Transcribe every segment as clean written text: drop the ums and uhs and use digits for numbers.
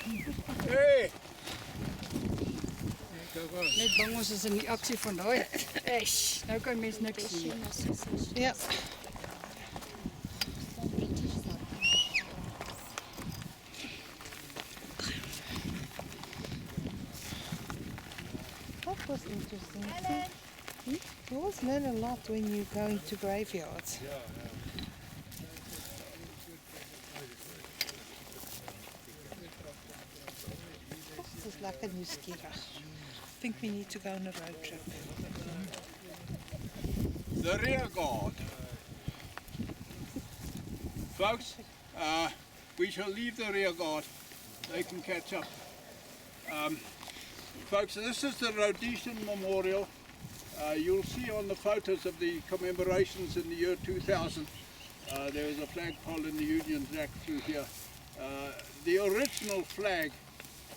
Hey! Net bang ons is in die aksie van daai. Eish, nou kan mens niks sien. Ja. That was interesting. You always learn a lot when you go into graveyards. This is lekker nieuwsgierig. I think we need to go on a road trip. The rear guard. Folks, we shall leave the rear guard. They can catch up. Folks, this is the Rhodesian Memorial. You'll see on the photos of the commemorations in the year 2000, there was a flagpole in the Union Jack through here. The original flag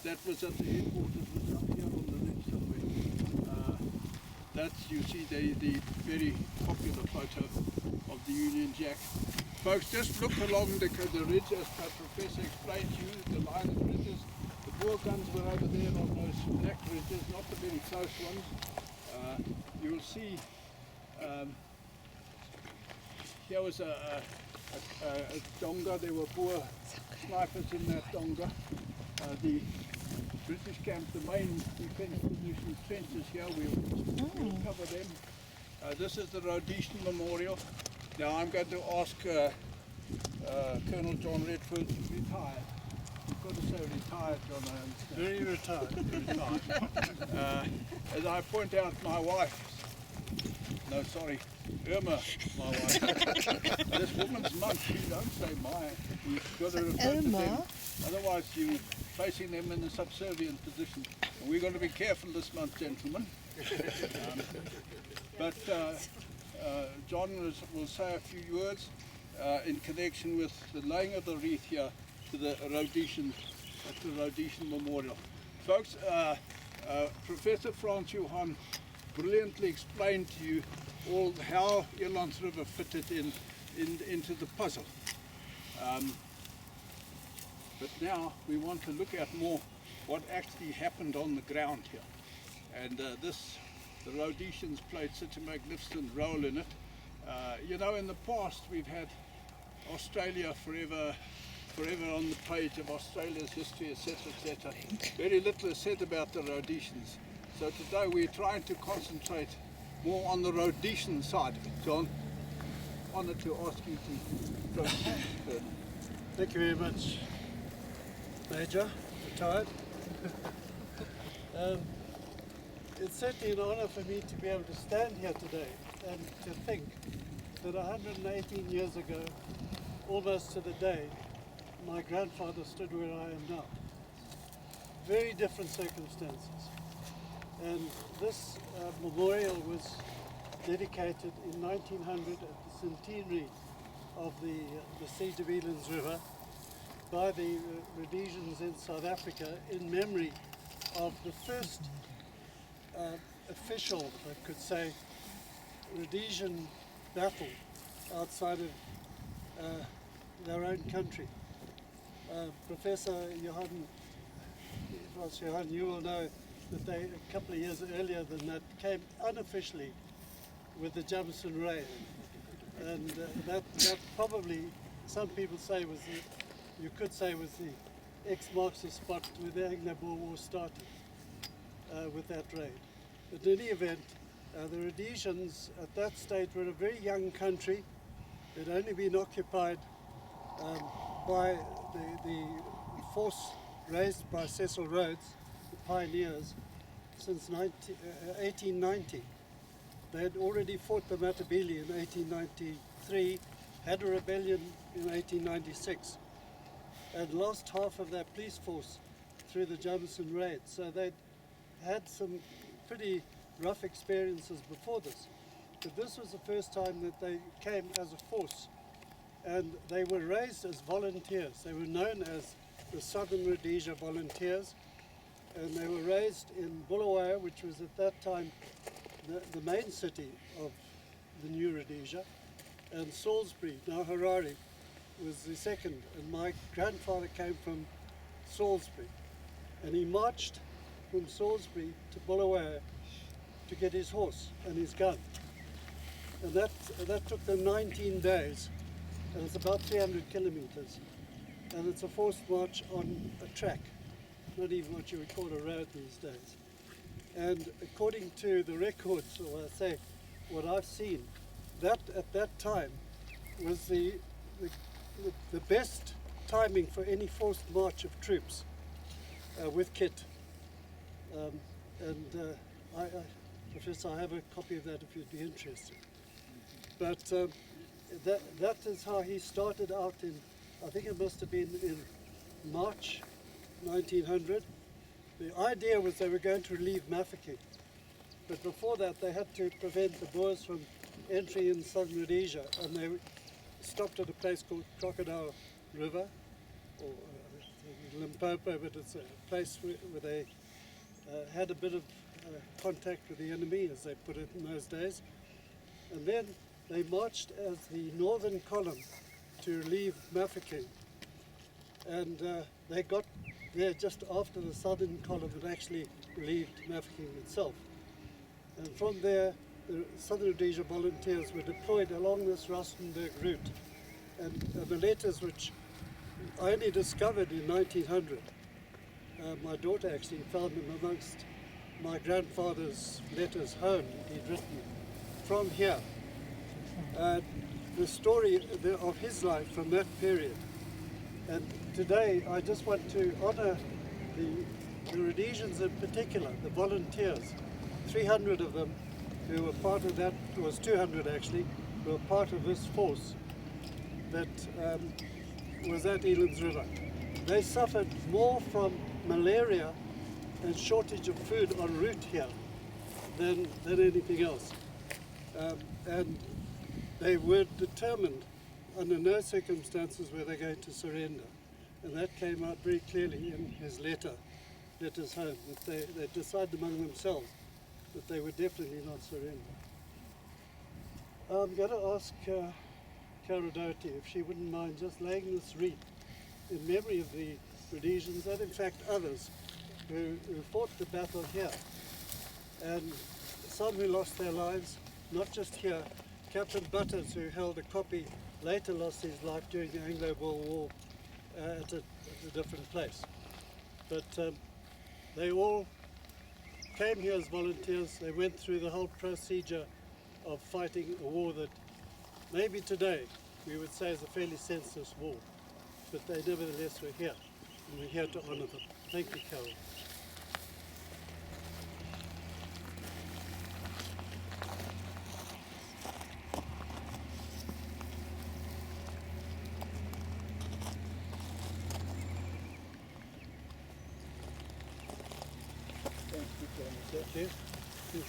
that was at the headquarters was up here on the ridge somewhere. That's, you see, the very popular photo of the Union Jack. Folks, just look along the ridge, as the Professor explained to you, the line of ridges. The Boer guns were over there on those black ridges, not the very close ones. You'll see here was a donga. There were Boer snipers in that donga. The British camp, the main defence position trenches here, we'll cover them. This is the Rhodesian Memorial. Now I'm going to ask Colonel John Redford, retired. You've got to say retired, John, I understand. Very retired. As I point out, my wife, no sorry, Irma, my wife. This woman's month, you don't say my, you've got to refer to them. Otherwise you're placing them in a subservient position. And we're going to be careful this month, gentlemen. But John will say a few words in connection with the laying of the wreath here to the Rhodesian Memorial. Folks, Professor Frans Johan brilliantly explained to you all how Elands River fitted into the puzzle. But now we want to look at more what actually happened on the ground here. And the Rhodesians played such a magnificent role in it. You know, in the past we've had Australia forever on the page of Australia's history, etc., etc. Very little is said about the Rhodesians. So today we're trying to concentrate more on the Rhodesian side of it. John, honoured to ask you to go further. Thank you very much, Major, retired. It's certainly an honour for me to be able to stand here today and to think that 118 years ago, almost to the day, my grandfather stood where I am now. Very different circumstances. And this memorial was dedicated in 1900 at the centenary of the siege of Elands River by the Rhodesians in South Africa in memory of the first official, I could say, Rhodesian battle outside of their own country. Professor Johan, you will know that they, a couple of years earlier than that, came unofficially with the Jameson Raid. And that probably, some people say was you could say was the ex-Marxist spot where the Anglo-Boer War started with that raid. But in any event, the Rhodesians at that stage were a very young country. They'd only been occupied by the force raised by Cecil Rhodes, the pioneers, since 1890. They had already fought the Matabele in 1893, had a rebellion in 1896, and lost half of their police force through the Jameson Raid. So they'd had some pretty rough experiences before this. But this was the first time that they came as a force. And they were raised as volunteers. They were known as the Southern Rhodesia Volunteers. And they were raised in Bulawayo, which was at that time the main city of the new Rhodesia. And Salisbury, now Harare, was the second. And my grandfather came from Salisbury, and he marched from Salisbury to Bulawayo to get his horse and his gun. And that took them 19 days, and it's about 300 kilometers. And it's a forced march on a track, not even what you would call a road these days. And according to the records, or I say what I've seen, that at that time was the best timing for any forced march of troops with kit. Professor, I have a copy of that if you'd be interested. But that is how he started out in, I think it must have been in March 1900. The idea was they were going to relieve Mafeking, but before that they had to prevent the Boers from entry in southern Rhodesia, and they stopped at a place called Crocodile River, or Limpopo, but it's a place where they had a bit of contact with the enemy, as they put it in those days. And then they marched as the northern column to relieve Mafeking. And they got there just after the southern column had actually relieved Mafeking itself. And from there, the Southern Rhodesia volunteers were deployed along this Rustenburg route. And the letters which I only discovered in 1900, my daughter actually found them amongst my grandfather's letters home he'd written from here. The story of his life from that period. And today I just want to honour the Rhodesians in particular, the volunteers, 300 of them who were part of that, it was 200 actually, who were part of this force that was at Elands River. They suffered more from malaria and shortage of food en route here than anything else. And they were determined under no circumstances were they going to surrender. And that came out very clearly in his letters home, that they decided among themselves that they would definitely not surrender. I'm going to ask Cara Doherty if she wouldn't mind just laying this wreath in memory of the Rhodesians and in fact others who fought the battle here, and some who lost their lives, not just here. Captain Butters, who held a copy, later lost his life during the Anglo-Boer War at a different place. But they all came here as volunteers. They went through the whole procedure of fighting a war that maybe today we would say is a fairly senseless war, but they nevertheless were here, and we're here to honour them. Thank you, Carol.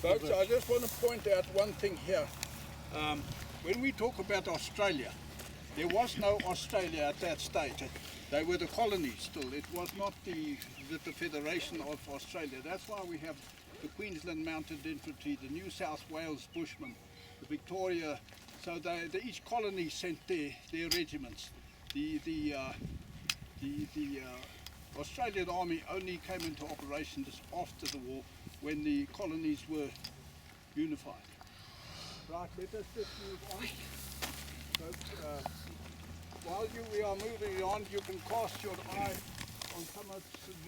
Folks, I just want to point out one thing here. When we talk about Australia, there was no Australia at that stage. They were the colonies still. It was not the Federation of Australia. That's why we have the Queensland Mounted Infantry, the New South Wales Bushmen, the Victoria. So each colony sent their regiments. The Australian Army only came into operation just after the war, when the colonies were unified. Right, let us just move on. So, while we are moving on, you can cast your eye on some of